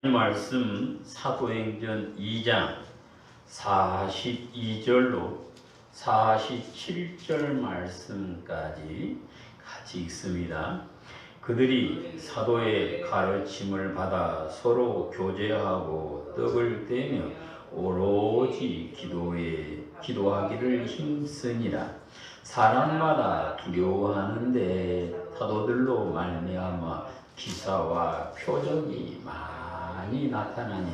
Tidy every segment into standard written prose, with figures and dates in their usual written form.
말씀 사도행전 2장 42절로 47절 말씀까지 같이 읽습니다. 그들이 사도의 가르침을 받아 서로 교제하고 떡을 떼며 오로지 기도하기를 힘쓰니라. 사람마다 두려워하는데 사도들로 말미암아 기사와 표적이 많이 나타나니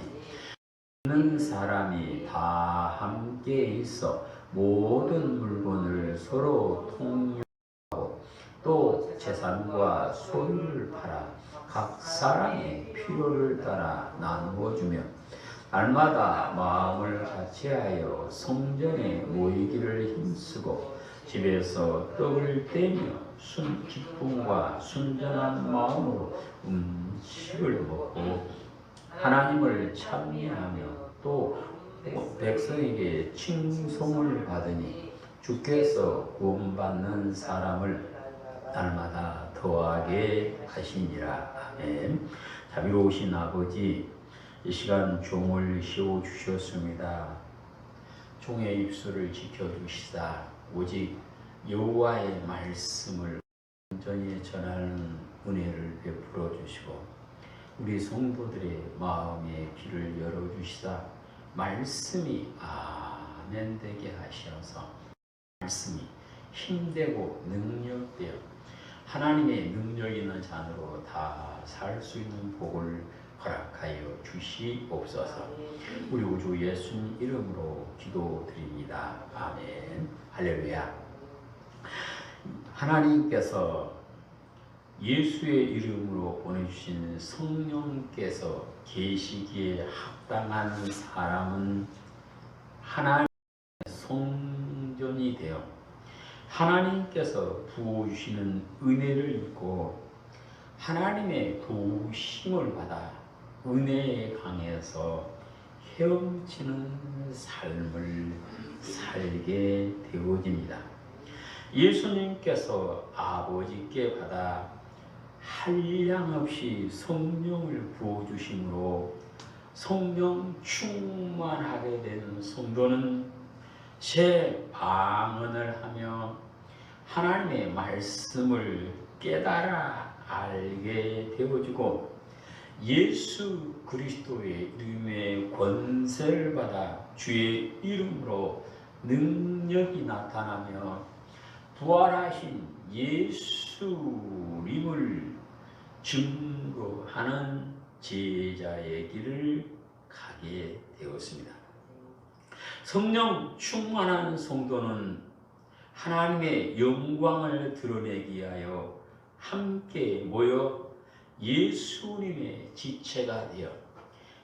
있는 사람이 다 함께 있어 모든 물건을 서로 통용하고 또 재산과 소유를 팔아 각 사람의 필요를 따라 나누어 주며 날마다 마음을 같이하여 성전에 모이기를 힘쓰고 집에서 떡을 떼며 기쁨과 순전한 마음으로 음식을 먹고 하나님을 찬미하며 또 백성에게 칭송을 받으니 주께서 구원받는 사람을 날마다 더하게 하시니라. 아멘. 자비로우신 아버지, 이 시간 종을 세워주셨습니다. 종의 입술을 지켜주시사 오직 여호와의 말씀을 온전히 전하는 은혜를 베풀어 주시고 우리 성도들의 마음의 귀를 열어주시사 말씀이 아멘 되게 하셔서 말씀이 힘되고 능력되어 하나님의 능력 있는 자녀로 다 살 수 있는 복을 허락하여 주시옵소서. 우리 우주 예수님 이름으로 기도드립니다. 아멘. 할렐루야. 하나님께서 예수의 이름으로 보내주신 성령께서 계시기에 합당한 사람은 하나님의 성전이 되어 하나님께서 부어주시는 은혜를 입고 하나님의 도우심을 받아 은혜에 강해서 헤엄치는 삶을 살게 되어집니다. 예수님께서 아버지께 받아 한량없이 성령을 부어주심으로 성령 충만하게 된 성도는 새 방언을 하며 하나님의 말씀을 깨달아 알게 되어지고 예수 그리스도의 이름의 권세를 받아 주의 이름으로 능력이 나타나며 부활하신 예수님을 증거하는 제자의 길을 가게 되었습니다. 성령 충만한 성도는 하나님의 영광을 드러내기 위하여 함께 모여 예수님의 지체가 되어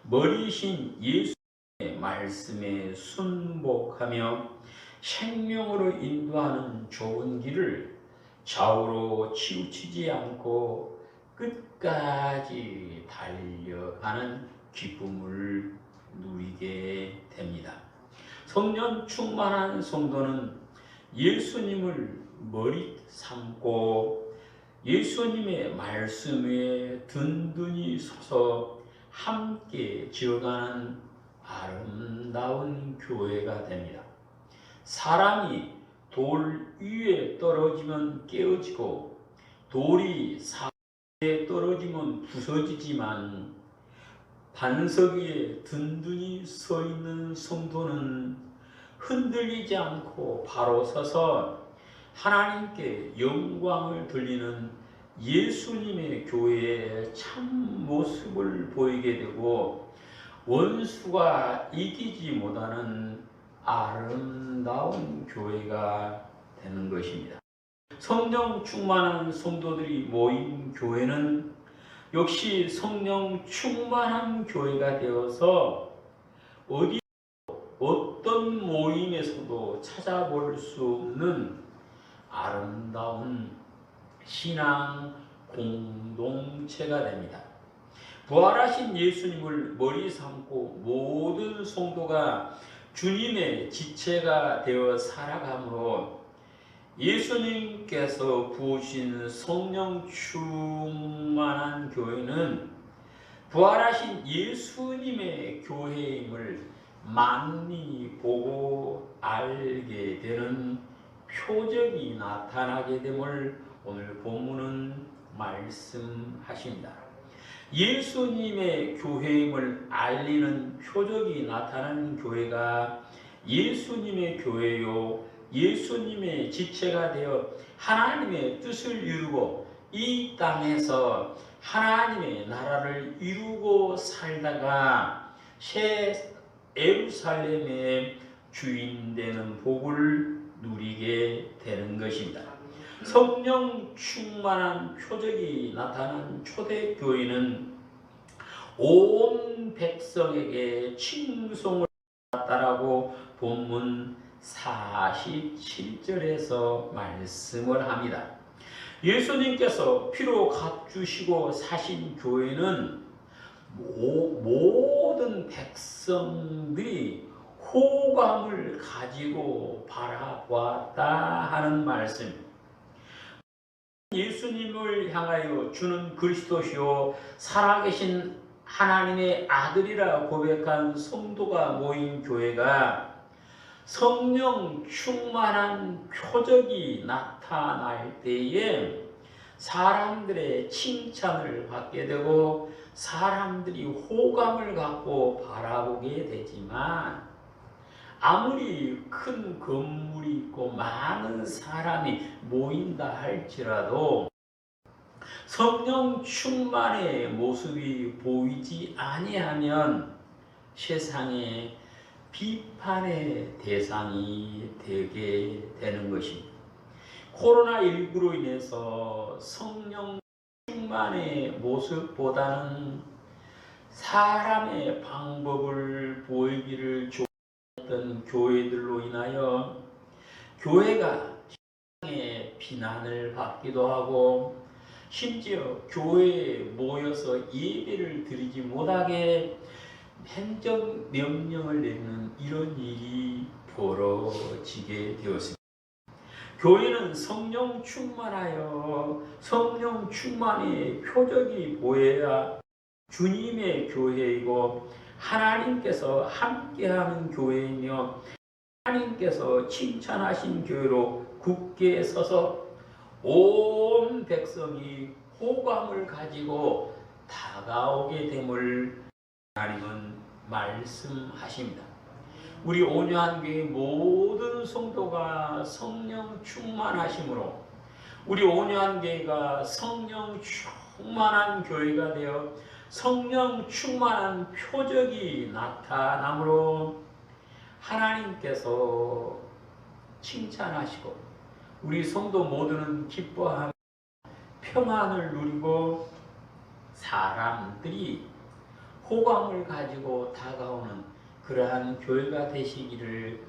머리신 예수님의 말씀에 순복하며 생명으로 인도하는 좋은 길을 좌우로 치우치지 않고 끝까지 달려가는 기쁨을 누리게 됩니다. 성령 충만한 성도는 예수님을 머리 삼고 예수님의 말씀에 든든히 서서 함께 지어가는 아름다운 교회가 됩니다. 사람이 돌 위에 떨어지면 깨어지고 돌이 사에 떨어지면 부서지지만 반석 위에 든든히 서 있는 성도는 흔들리지 않고 바로 서서 하나님께 영광을 돌리는 예수님의 교회의 참 모습을 보이게 되고 원수가 이기지 못하는 아름다운 교회가 되는 것입니다. 성령 충만한 성도들이 모인 교회는 역시 성령 충만한 교회가 되어서 어떤 모임에서도 찾아볼 수 없는 아름다운 신앙 공동체가 됩니다. 부활하신 예수님을 머리 삼고 모든 성도가 주님의 지체가 되어 살아가므로 예수님께서 부으신 성령 충만한 교회는 부활하신 예수님의 교회임을 만민이 보고 알게 되는 표적이 나타나게 됨을 오늘 본문은 말씀하십니다. 예수님의 교회임을 알리는 표적이 나타나는 교회가 예수님의 교회요, 예수님의 지체가 되어 하나님의 뜻을 이루고 이 땅에서 하나님의 나라를 이루고 살다가 새 예루살렘의 주인 되는 복을 누리게 되는 것입니다. 성령 충만한 표적이 나타난 초대교회는 온 백성에게 칭송을 받았다라고 본문 47절에서 말씀을 합니다. 예수님께서 피로 값주시고 사신 교회는 모든 백성들이 호감을 가지고 바라보았다 하는 말씀. 예수님을 향하여 주는 그리스도시요 살아계신 하나님의 아들이라 고백한 성도가 모인 교회가 성령 충만한 표적이 나타날 때에 사람들의 칭찬을 받게 되고 사람들이 호감을 갖고 바라보게 되지만 아무리 큰 건물이 있고 많은 사람이 모인다 할지라도 성령 충만의 모습이 보이지 아니하면 세상에 비판의 대상이 되게 되는 것입니다. 코로나19로 인해서 성령 충만의 모습보다는 사람의 방법을 보이기를 좋아했던 교회들로 인하여 교회가 세상의 비난을 받기도 하고 심지어 교회에 모여서 예배를 드리지 못하게 행정명령을 내리는 이런 일이 벌어지게 되었습니다. 교회는 성령 충만하여 성령 충만의 표적이 보여야 주님의 교회이고 하나님께서 함께하는 교회이며 하나님께서 칭찬하신 교회로 굳게 서서 온 백성이 호감을 가지고 다가오게 됨을 하나님은 말씀하십니다. 우리 온유한교회 모든 성도가 성령 충만하심으로 우리 온유한교회가 성령 충만한 교회가 되어 성령 충만한 표적이 나타나므로 하나님께서 칭찬하시고 우리 성도 모두는 기뻐하며 평안을 누리고 사람들이 호감을 가지고 다가오는 그러한 교회가 되시기를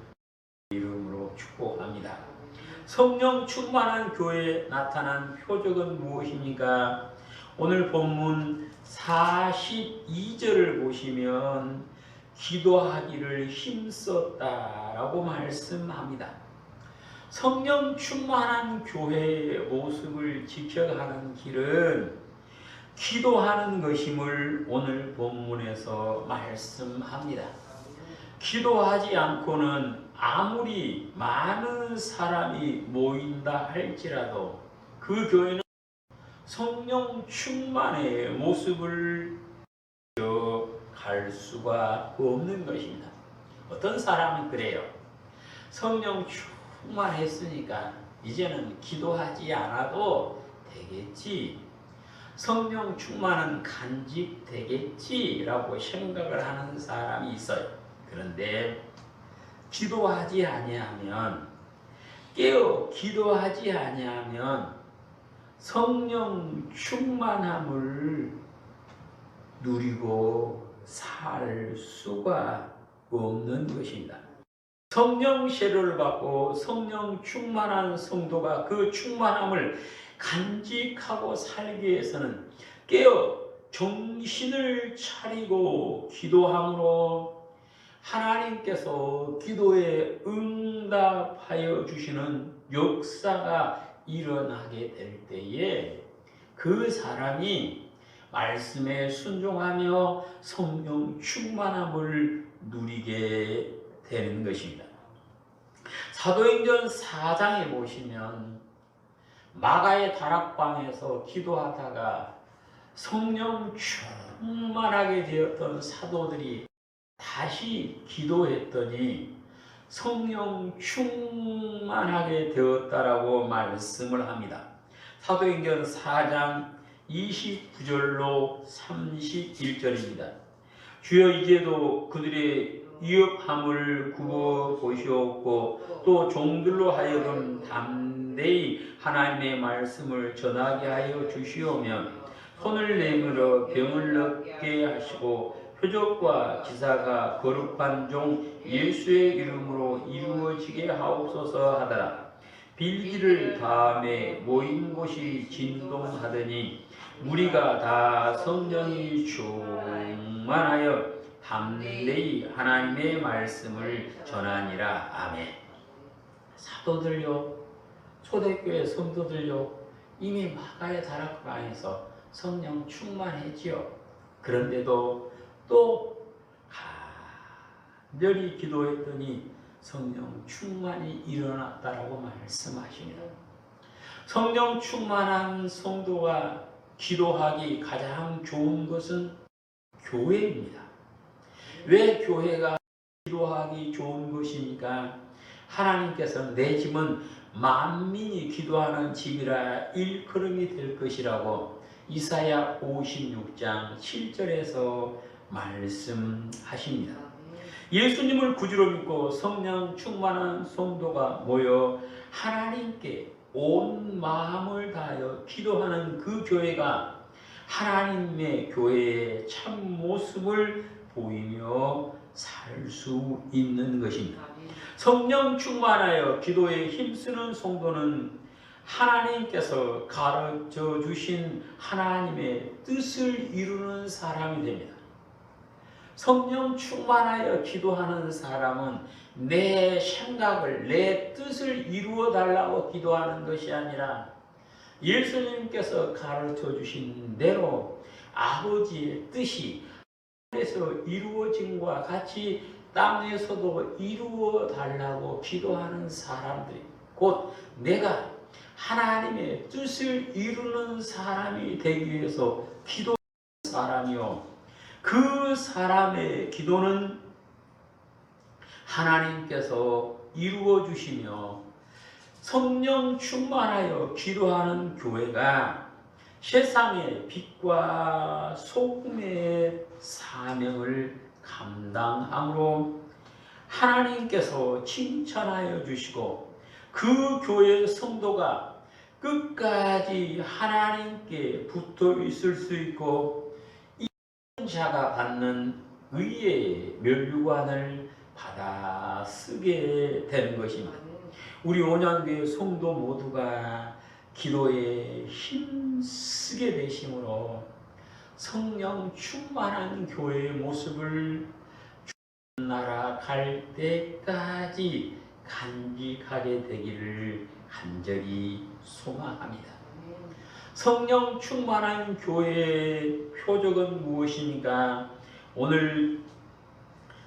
이름으로 축복합니다. 성령 충만한 교회에 나타난 표적은 무엇입니까? 오늘 본문 42절을 보시면 기도하기를 힘썼다라고 말씀합니다. 성령 충만한 교회의 모습을 지켜가는 길은 기도하는 것임을 오늘 본문에서 말씀합니다. 기도하지 않고는 아무리 많은 사람이 모인다 할지라도 그 교회는 성령 충만의 모습을 갈 수가 없는 것입니다. 어떤 사람은 그래요. 성령 충만했으니까 이제는 기도하지 않아도 되겠지. 성령 충만은 간직되겠지라고 생각을 하는 사람이 있어요. 그런데 기도하지 아니하면 깨어 기도하지 아니하면 성령 충만함을 누리고 살 수가 없는 것입니다. 성령 세례를 받고 성령 충만한 성도가 그 충만함을 간직하고 살기 위해서는 깨어 정신을 차리고 기도함으로 하나님께서 기도에 응답하여 주시는 역사가 일어나게 될 때에 그 사람이 말씀에 순종하며 성령 충만함을 누리게 되는 것입니다. 사도행전 4장에 보시면 마가의 다락방에서 기도하다가 성령 충만하게 되었던 사도들이 다시 기도했더니 성령 충만하게 되었다라고 말씀을 합니다. 사도행전 4장 29절로 31절입니다. 주여 이제도 그들의 위협함을 굽어 보시옵고 또 종들로 하여금 담대히 하나님의 말씀을 전하게 하여 주시오며 손을 내밀어 병을 낫게 하시고 표적과 기사가 거룩한 종 예수의 이름으로 이루어지게 하옵소서 하더라. 빌기를 다음에 모인 곳이 진동하더니 무리가 다 성령이 충만하여 담대히 하나님의 말씀을 전하니라. 아멘. 사도들요, 초대교회 성도들요, 이미 마가의 다락방에서 성령 충만했지요. 그런데도 또 간절히 기도했더니 성령 충만이 일어났다라고 말씀하십니다. 성령 충만한 성도가 기도하기 가장 좋은 것은 교회입니다. 왜 교회가 기도하기 좋은 것이니까? 하나님께서 내 집은 만민이 기도하는 집이라 일컬음이 될 것이라고 이사야 56장 7절에서 말씀하십니다. 예수님을 구주로 믿고 성령 충만한 성도가 모여 하나님께 온 마음을 다하여 기도하는 그 교회가 하나님의 교회의 참 모습을 보이며 살 수 있는 것입니다. 성령 충만하여 기도에 힘쓰는 성도는 하나님께서 가르쳐 주신 하나님의 뜻을 이루는 사람이 됩니다. 성령 충만하여 기도하는 사람은 내 생각을, 내 뜻을 이루어 달라고 기도하는 것이 아니라 예수님께서 가르쳐 주신 대로 아버지의 뜻이 하늘에서 이루어짐과 같이 땅에서도 이루어 달라고 기도하는 사람들이 곧 내가 하나님의 뜻을 이루는 사람이 되기 위해서 기도하는 사람이요, 그 사람의 기도는 하나님께서 이루어 주시며 성령 충만하여 기도하는 교회가 세상의 빛과 소금의 사명을 감당함으로 하나님께서 칭찬하여 주시고 그 교회 성도가 끝까지 하나님께 붙어 있을 수 있고 이 자가 받는 의의 면류관을 받아 쓰게 되는 것입니다. 우리 온양교회 성도 모두가 기도에 힘쓰게 되심으로 성령 충만한 교회의 모습을 나라 갈 때까지 간직하게 되기를 간절히 소망합니다. 성령 충만한 교회의 표적은 무엇입니까? 오늘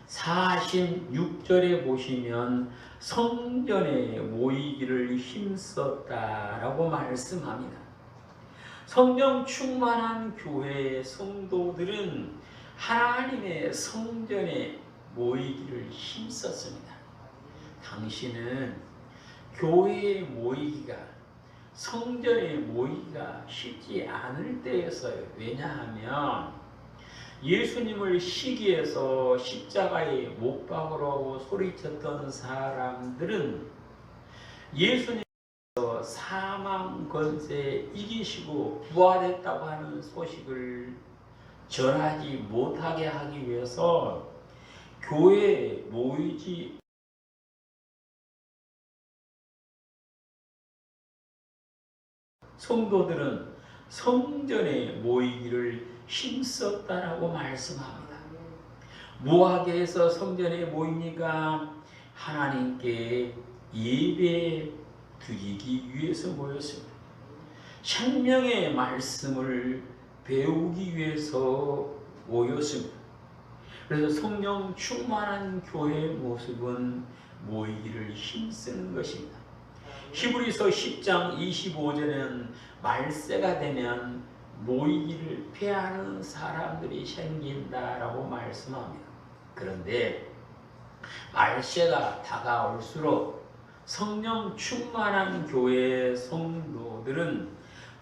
46절에 보시면 성전에 모이기를 힘썼다라고 말씀합니다. 성령 충만한 교회의 성도들은 하나님의 성전에 모이기를 힘썼습니다. 당신은 교회에 모이기가, 성전에 모이기가 쉽지 않을 때였어요. 왜냐하면 예수님을 시기해서 십자가에 못 박으라고 소리쳤던 사람들은 예수님께서 사망 권세 이기시고 부활했다고 하는 소식을 전하지 못하게 하기 위해서 교회에 모이지 성도들은 성전에 모이기를 힘썼다라고 말씀합니다. 뭐하게 해서 성전에 모입니까? 하나님께 예배 드리기 위해서 모였습니다. 생명의 말씀을 배우기 위해서 모였습니다. 그래서 성령 충만한 교회의 모습은 모이기를 힘쓰는 것입니다. 히브리서 10장 25절에는 말세가 되면 모이기를 피하는 사람들이 생긴다라고 말씀합니다. 그런데 말세가 다가올수록 성령 충만한 교회의 성도들은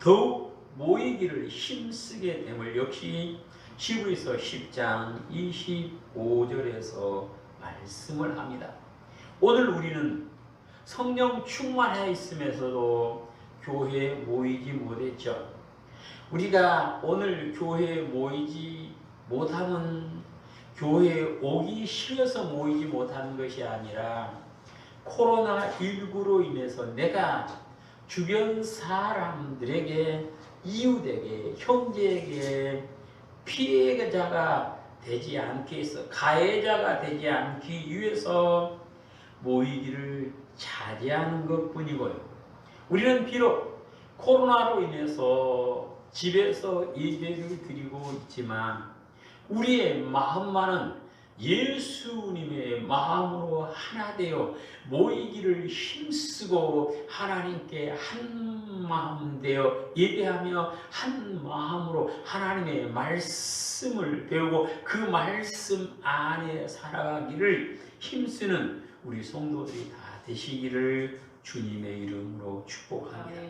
더욱 모이기를 힘쓰게 됨을 역시 히브리서 10장 25절에서 말씀을 합니다. 오늘 우리는 성령 충만해 있으면서도 교회에 모이지 못했죠. 우리가 오늘 교회에 모이지 못하면 교회에 오기 싫어서 모이지 못하는 것이 아니라 코로나19로 인해서 내가 주변 사람들에게, 이웃에게, 형제에게 피해자가 되지 않기 위해서, 가해자가 되지 않기 위해서 모이기를 자제하는 것뿐이고요. 우리는 비록 코로나로 인해서 집에서 예배를 드리고 있지만 우리의 마음만은 예수님의 마음으로 하나 되어 모이기를 힘쓰고 하나님께 한 마음 되어 예배하며 한 마음으로 하나님의 말씀을 배우고 그 말씀 안에 살아가기를 힘쓰는 우리 성도들이 다 되시기를 주님의 이름으로 축복합니다.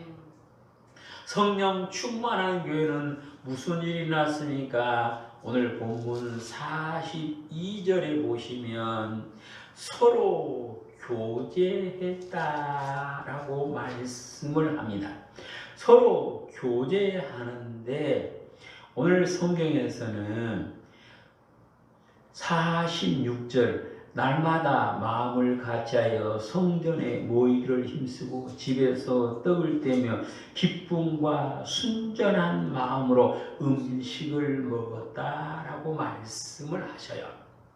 성령 충만한 교회는 무슨 일이 났습니까? 오늘 본문 42절에 보시면 서로 교제했다라고 말씀을 합니다. 서로 교제하는데 오늘 성경에서는 46절 날마다 마음을 같이하여 성전에 모이기를 힘쓰고 집에서 떡을 떼며 기쁨과 순전한 마음으로 음식을 먹었다라고 말씀을 하셔요.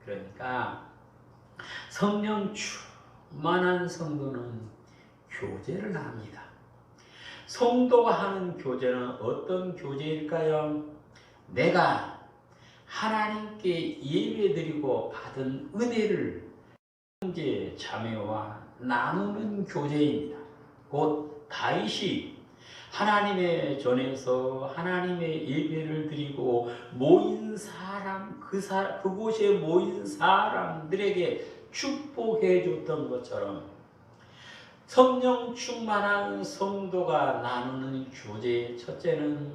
그러니까 성령 충만한 성도는 교제를 합니다. 성도가 하는 교제는 어떤 교제일까요? 내가 하나님께 예배드리고 받은 은혜를 형제 자매와 나누는 교제입니다. 곧 다윗이 하나님의 전에서 하나님의 예배를 드리고 모인 사람, 그곳에 모인 사람들에게 축복해 줬던 것처럼 성령 충만한 성도가 나누는 교제의 첫째는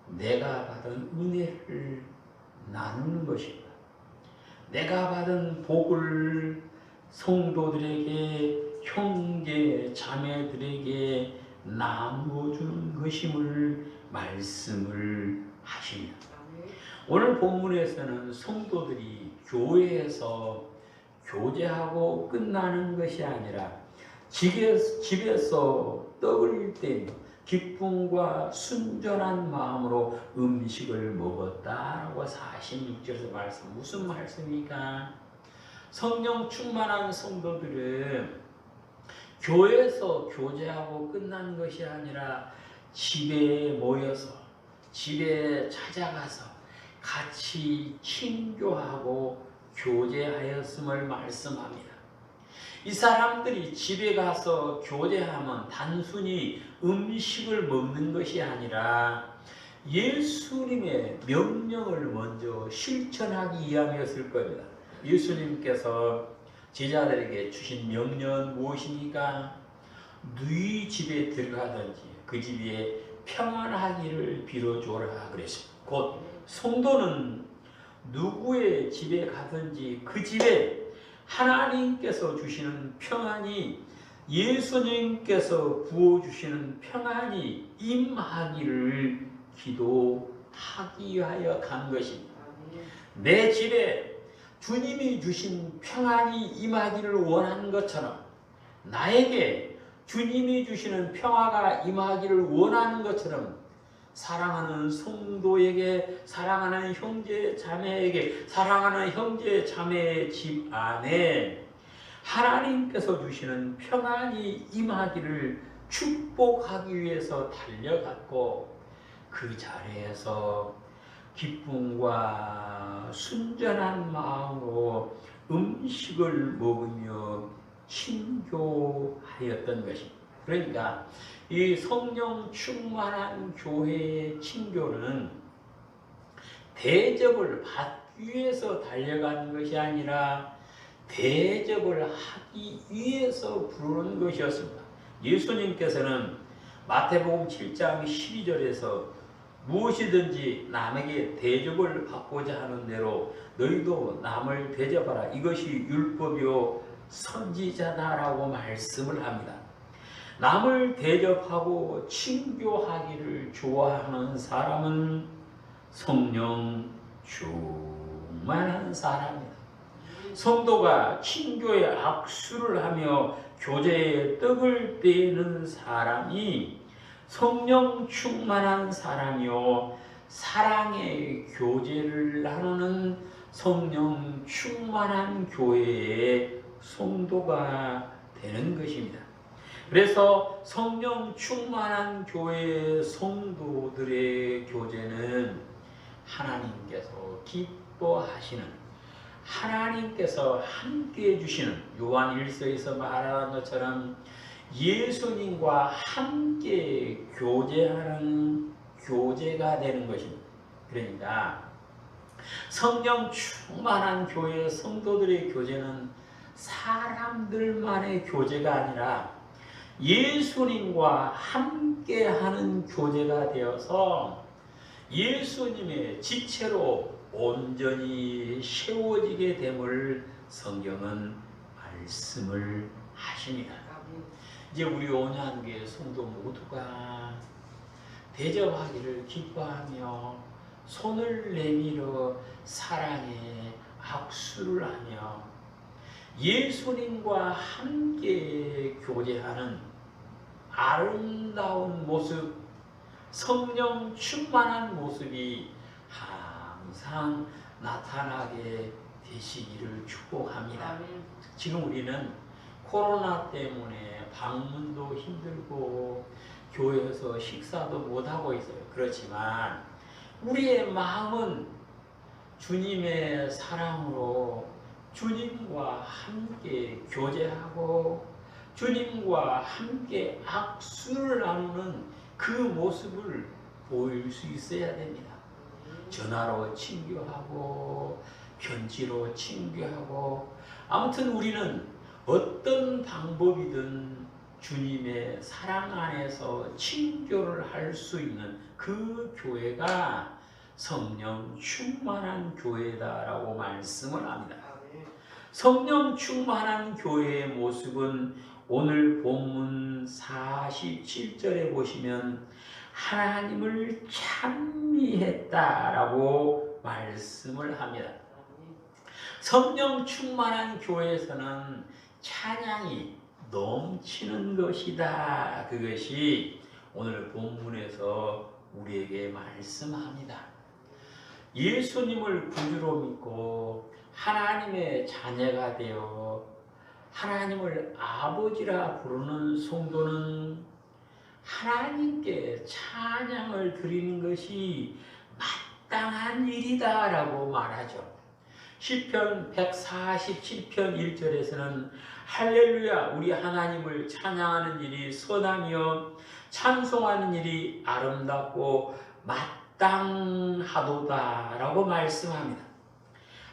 내가 받은 은혜를 나누는 것입니다. 내가 받은 복을 성도들에게, 형제 자매들에게 나누어주는 것임을 말씀을 하십니다. 오늘 본문에서는 성도들이 교회에서 교제하고 끝나는 것이 아니라 집에서 떡을 떼며 기쁨과 순전한 마음으로 음식을 먹었다라고 46절에서 말씀. 무슨 말씀입니까? 성령 충만한 성도들은 교회에서 교제하고 끝난 것이 아니라 집에 모여서, 집에 찾아가서 같이 친교하고 교제하였음을 말씀합니다. 이 사람들이 집에 가서 교제하면 단순히 음식을 먹는 것이 아니라 예수님의 명령을 먼저 실천하기 위함이었을 겁니다. 예수님께서 제자들에게 주신 명령은 무엇입니까? 너희 집에 들어가든지 그 집에 평안하기를 빌어주라 그랬습니다. 곧 성도는 누구의 집에 가든지 그 집에 하나님께서 주시는 평안이, 예수님께서 부어주시는 평안이 임하기를 기도하기 위하여 간 것입니다. 내 집에 주님이 주신 평안이 임하기를 원하는 것처럼 나에게 주님이 주시는 평화가 임하기를 원하는 것처럼 사랑하는 성도에게, 사랑하는 형제 자매에게, 사랑하는 형제 자매의 집 안에 하나님께서 주시는 평안이 임하기를 축복하기 위해서 달려갔고, 그 자리에서 기쁨과 순전한 마음으로 음식을 먹으며 친교하였던 것입니다. 그러니까 이 성령 충만한 교회의 친교는 대접을 받기 위해서 달려가는 것이 아니라 대접을 하기 위해서 부르는 것이었습니다. 예수님께서는 마태복음 7장 12절에서 무엇이든지 남에게 대접을 받고자 하는 대로 너희도 남을 대접하라. 이것이 율법이요 선지자다라고 말씀을 합니다. 남을 대접하고 친교하기를 좋아하는 사람은 성령 충만한 사람이다. 성도가 친교에 악수를 하며 교제에 떡을 떼는 사람이 성령 충만한 사람이요 사랑의 교제를 나누는 성령 충만한 교회의 성도가 되는 것입니다. 그래서 성령 충만한 교회의 성도들의 교제는 하나님께서 기뻐하시는, 하나님께서 함께 해주시는, 요한 1서에서 말하는 것처럼 예수님과 함께 교제하는 교제가 되는 것입니다. 그러니까 성령 충만한 교회의 성도들의 교제는 사람들만의 교제가 아니라 예수님과 함께하는 교제가 되어서 예수님의 지체로 온전히 세워지게 됨을 성경은 말씀을 하십니다. 이제 우리 온양교회 성도 모두가 대접하기를 기뻐하며 손을 내밀어 사랑에 악수를 하며 예수님과 함께 교제하는 아름다운 모습, 성령 충만한 모습이 항상 나타나게 되시기를 축복합니다. 지금 우리는 코로나 때문에 방문도 힘들고 교회에서 식사도 못하고 있어요. 그렇지만 우리의 마음은 주님의 사랑으로 주님과 함께 교제하고 주님과 함께 악수를 나누는 그 모습을 보일 수 있어야 됩니다. 전화로 친교하고 편지로 친교하고 아무튼 우리는 어떤 방법이든 주님의 사랑 안에서 친교를 할 수 있는 그 교회가 성령 충만한 교회다라고 말씀을 합니다. 성령 충만한 교회의 모습은 오늘 본문 47절에 보시면 하나님을 찬미했다라고 말씀을 합니다. 성령 충만한 교회에서는 찬양이 넘치는 것이다. 그것이 오늘 본문에서 우리에게 말씀합니다. 예수님을 구주로 믿고 하나님의 자녀가 되어 하나님을 아버지라 부르는 성도는 하나님께 찬양을 드리는 것이 마땅한 일이다 라고 말하죠. 시편 147편 1절에서는 할렐루야 우리 하나님을 찬양하는 일이 선하며 찬송하는 일이 아름답고 마땅하도다 라고 말씀합니다.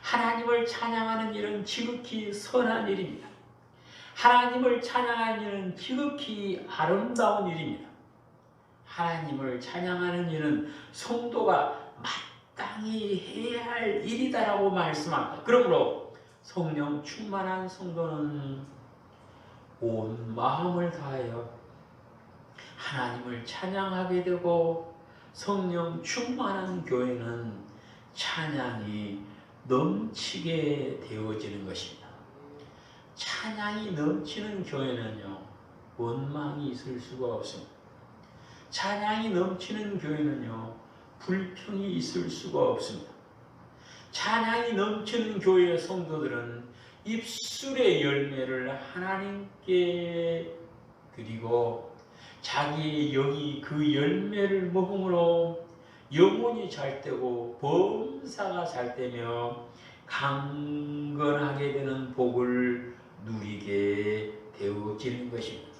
하나님을 찬양하는 일은 지극히 선한 일입니다. 하나님을 찬양하는 일은 지극히 아름다운 일입니다. 하나님을 찬양하는 일은 성도가 마땅히 해야 할 일이다라고 말씀합니다. 그러므로 성령 충만한 성도는 온 마음을 다하여 하나님을 찬양하게 되고 성령 충만한 교회는 찬양이 넘치게 되어지는 것입니다. 찬양이 넘치는 교회는요, 원망이 있을 수가 없습니다. 찬양이 넘치는 교회는요, 불평이 있을 수가 없습니다. 찬양이 넘치는 교회의 성도들은 입술의 열매를 하나님께 드리고 자기의 영이 그 열매를 먹음으로 영혼이 잘 되고 범사가 잘 되며 강건하게 되는 복을 누리게 되어지는 것입니다.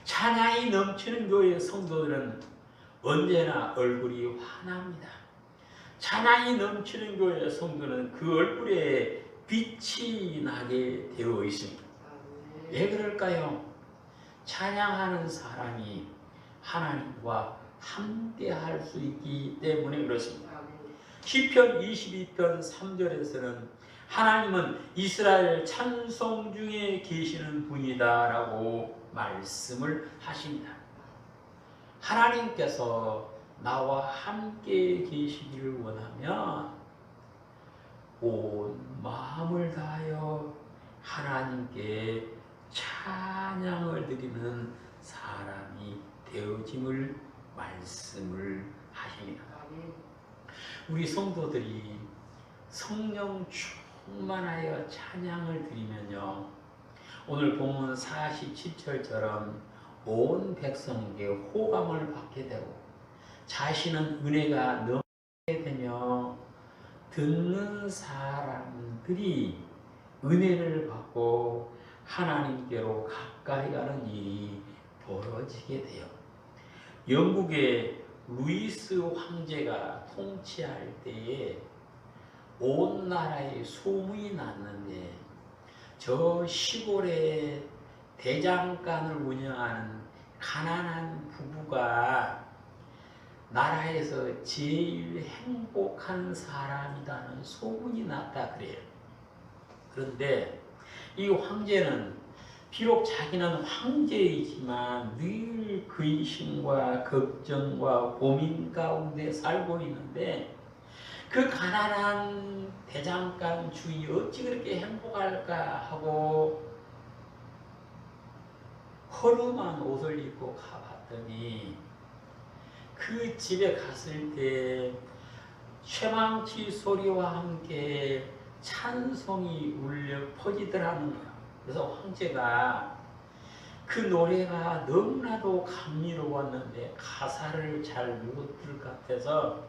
찬양이 넘치는 교회 성도들은 언제나 얼굴이 환합니다. 찬양이 넘치는 교회 성도는 그 얼굴에 빛이 나게 되어 있습니다. 왜 그럴까요? 찬양하는 사람이 하나님과 함께 할 수 있기 때문에 그렇습니다. 시편 22편 3절에서는 하나님은 이스라엘 찬송 중에 계시는 분이다 라고 말씀을 하십니다. 하나님께서 나와 함께 계시기를 원하면 온 마음을 다하여 하나님께 찬양을 드리는 사람이 되어짐을 말씀을 하십니다. 우리 성도들이 성령 충만하여 찬양을 드리면요, 오늘 본문 47절처럼 온 백성에게 호감을 받게 되고 자신은 은혜가 넘게 되며 듣는 사람들이 은혜를 받고 하나님께로 가까이 가는 일이 벌어지게 돼요. 영국의 루이스 황제가 통치할 때에 온 나라에 소문이 났는데 저 시골에 대장간을 운영하는 가난한 부부가 나라에서 제일 행복한 사람이라는 소문이 났다 그래요. 그런데 이 황제는 비록 자기는 황제이지만 늘 근심과 걱정과 고민 가운데 살고 있는데 그 가난한 대장간 주인이 어찌 그렇게 행복할까 하고 허름한 옷을 입고 가봤더니 그 집에 갔을 때 쇠망치 소리와 함께 찬송이 울려 퍼지더라는 거예요. 그래서 황제가 그 노래가 너무나도 감미로웠는데 가사를 잘 못 들을 것 같아서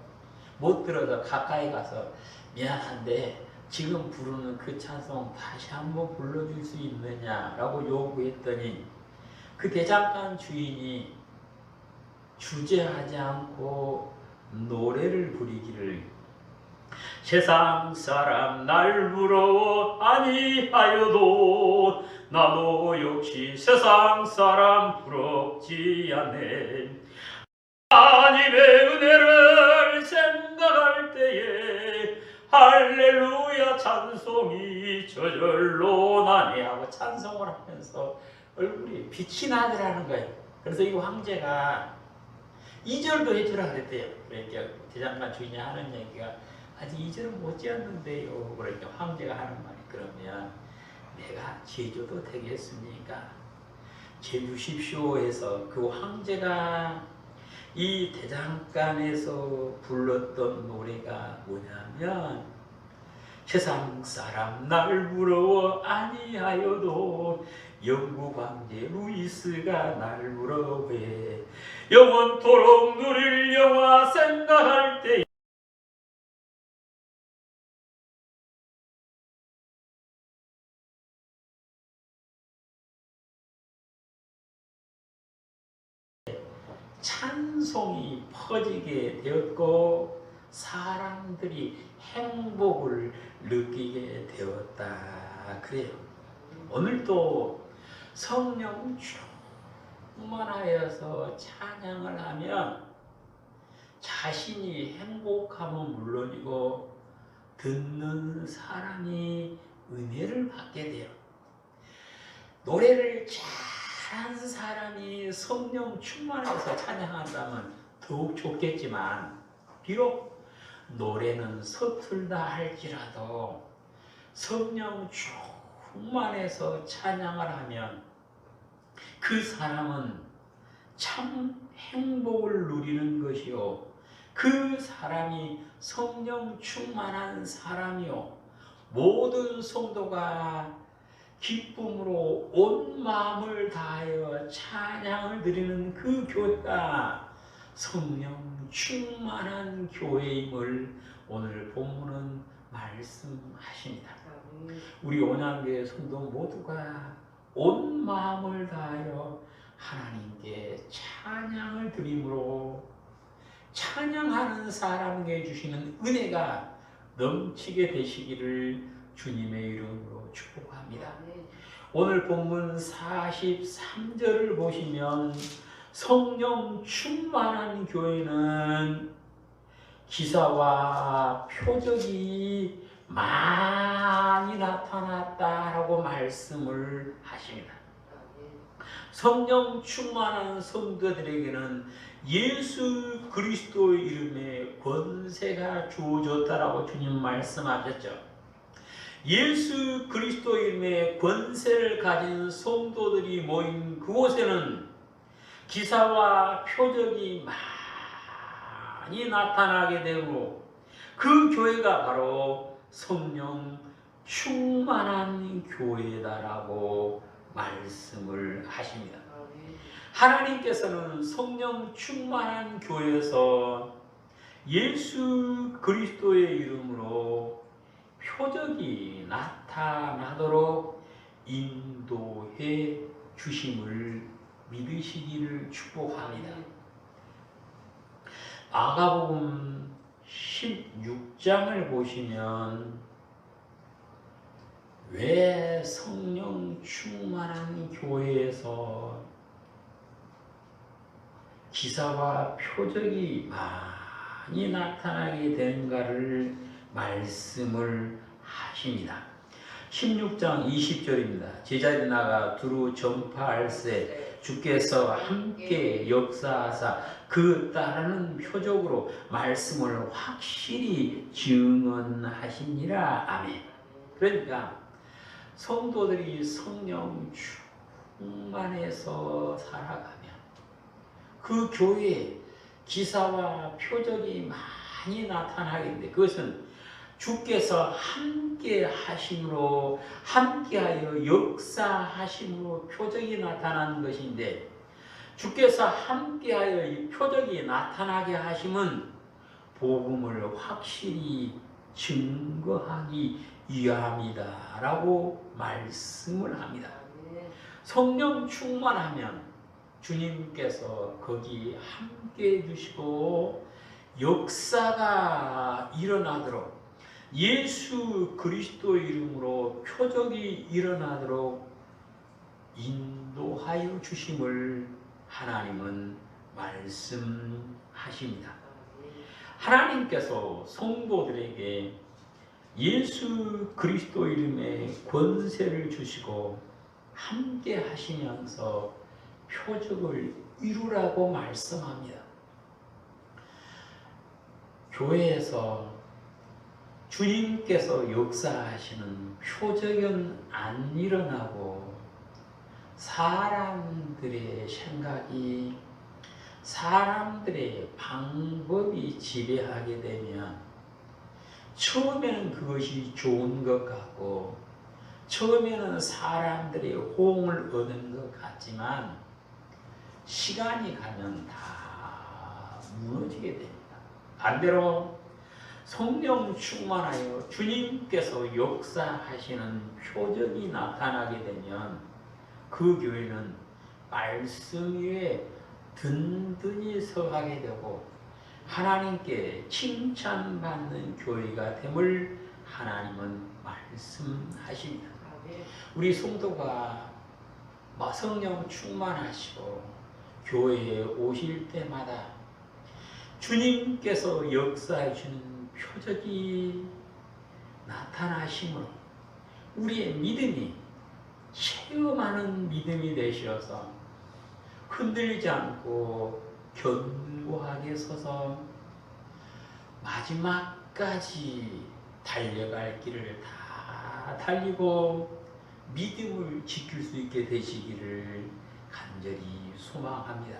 못 들어서 가까이 가서 미안한데 지금 부르는 그 찬송 다시 한번 불러줄 수 있느냐라고 요구했더니 그 대장간 주인이 주저하지 않고 노래를 부르기를 세상 사람 날 부러워 아니하여도 나도 역시 세상 사람 부럽지 않네. 하나님의 은혜를 생각할 때에 할렐루야 찬송이 저절로 나네 하고 찬송을 하면서 얼굴이 빛이 나더라는 거예요. 그래서 이 황제가 2절도 해주라 그랬대요. 그러니까 대장간 주인이 하는 얘기가 아직 2절은 못 지었는데요. 그러니까 황제가 하는 말이 그러면 내가 제조도 되겠습니까? 제주십시오 해서 그 황제가 이 대장간에서 불렀던 노래가 뭐냐면 세상 사람 날 부러워 아니하여도 영국 황제 루이스가 날 부러워해 영원토록 누릴 영화 생각할 때 찬송이 퍼지게 되었고 사람들이 행복을 느끼게 되었다 그래요. 오늘도 성령 충만하여서 찬양을 하면 자신이 행복함은 물론이고 듣는 사람이 은혜를 받게 돼요. 노래를 잘하는 사람이 성령 충만해서 찬양한다면 더욱 좋겠지만 비록 노래는 서툴다 할지라도 성령 충만해서 찬양을 하면 그 사람은 참 행복을 누리는 것이요 그 사람이 성령 충만한 사람이요 모든 성도가 기쁨으로 온 마음을 다하여 찬양을 드리는 그 교회가 성령 충만한 교회임을 오늘 본문은 말씀하십니다. 우리 온양교회 성도 모두가 온 마음을 다하여 하나님께 찬양을 드림으로 찬양하는 사람에게 주시는 은혜가 넘치게 되시기를 주님의 이름으로 축복합니다. 오늘 본문 43절을 보시면 성령 충만한 교회는 기사와 표적이 많이 나타났다라고 말씀을 하십니다. 성령 충만한 성도들에게는 예수 그리스도의 이름에 권세가 주어졌다라고 주님 말씀하셨죠. 예수 그리스도의 이름에 권세를 가진 성도들이 모인 그곳에는 기사와 표적이 많이 나타나게 되고 그 교회가 바로 성령 충만한 교회다라고 말씀을 하십니다. 하나님께서는 성령 충만한 교회에서 예수 그리스도의 이름으로 표적이 나타나도록 인도해 주심을 믿으시기를 축복합니다. 마가복음 16장을 보시면 왜 성령 충만한 교회에서 기사와 표적이 많이 나타나게 되는가를 말씀을 하십니다. 16장 20절입니다. 제자들이 나가 두루 전파할세 주께서 함께 역사하사 그 따르는 표적으로 말씀을 확실히 증언하시니라. 아멘. 그러니까 성도들이 성령 충만해서 살아가면 그 교회에 기사와 표적이 많이 나타나게 되는데 그것은 주께서 함께 하심으로 함께하여 역사하심으로 표적이 나타나는 것인데 주께서 함께하여 이 표적이 나타나게 하심은 복음을 확실히 증거하기 위함이다 라고 말씀을 합니다. 성령 충만하면 주님께서 거기 함께 해주시고 역사가 일어나도록 예수 그리스도 이름으로 표적이 일어나도록 인도하여 주심을 하나님은 말씀하십니다. 하나님께서 성도들에게 예수 그리스도 이름의 권세를 주시고 함께 하시면서 표적을 이루라고 말씀합니다. 교회에서 주님께서 역사하시는 표적은 안 일어나고 사람들의 생각이 사람들의 방법이 지배하게 되면 처음에는 그것이 좋은 것 같고 처음에는 사람들의 호응을 얻은 것 같지만 시간이 가면 다 무너지게 됩니다. 반대로 성령 충만하여 주님께서 역사하시는 표적이 나타나게 되면 그 교회는 말씀 위에 든든히 서가게 되고 하나님께 칭찬받는 교회가 됨을 하나님은 말씀하십니다. 우리 성도가 성령 충만하시고 교회에 오실 때마다 주님께서 역사해 주는 표적이 나타나심으로 우리의 믿음이 체험하는 믿음이 되셔서 흔들리지 않고 견고하게 서서 마지막까지 달려갈 길을 다 달리고 믿음을 지킬 수 있게 되시기를 간절히 소망합니다.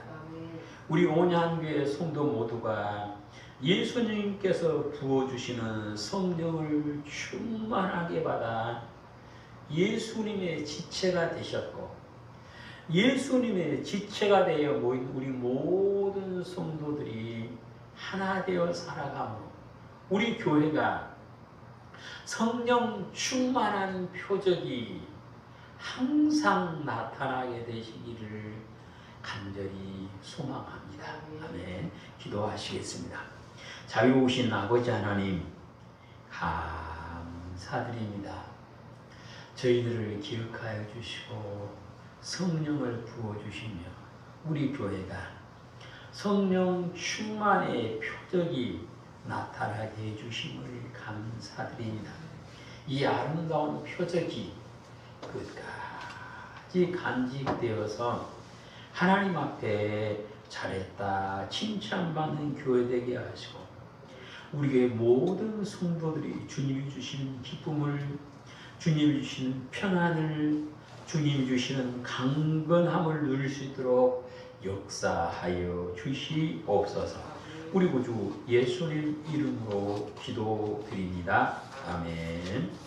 우리 온양교회 성도 모두가 예수님께서 부어주시는 성령을 충만하게 받아 예수님의 지체가 되셨고 예수님의 지체가 되어 모인 우리 모든 성도들이 하나 되어 살아가므로 우리 교회가 성령 충만한 표적이 항상 나타나게 되시기를 간절히 소망합니다. 아멘. 기도하시겠습니다. 자유로우신 아버지 하나님, 감사드립니다. 저희들을 기억하여 주시고 성령을 부어주시며 우리 교회가 성령 충만의 표적이 나타나게 해주심을 감사드립니다. 이 아름다운 표적이 끝까지 간직되어서 하나님 앞에 잘했다 칭찬받는 교회 되게 하시고 우리 교회 모든 성도들이 주님이 주시는 기쁨을, 주님이 주시는 평안을, 주님이 주시는 강건함을 누릴 수 있도록 역사하여 주시옵소서. 우리 구주 예수님 이름으로 기도드립니다. 아멘.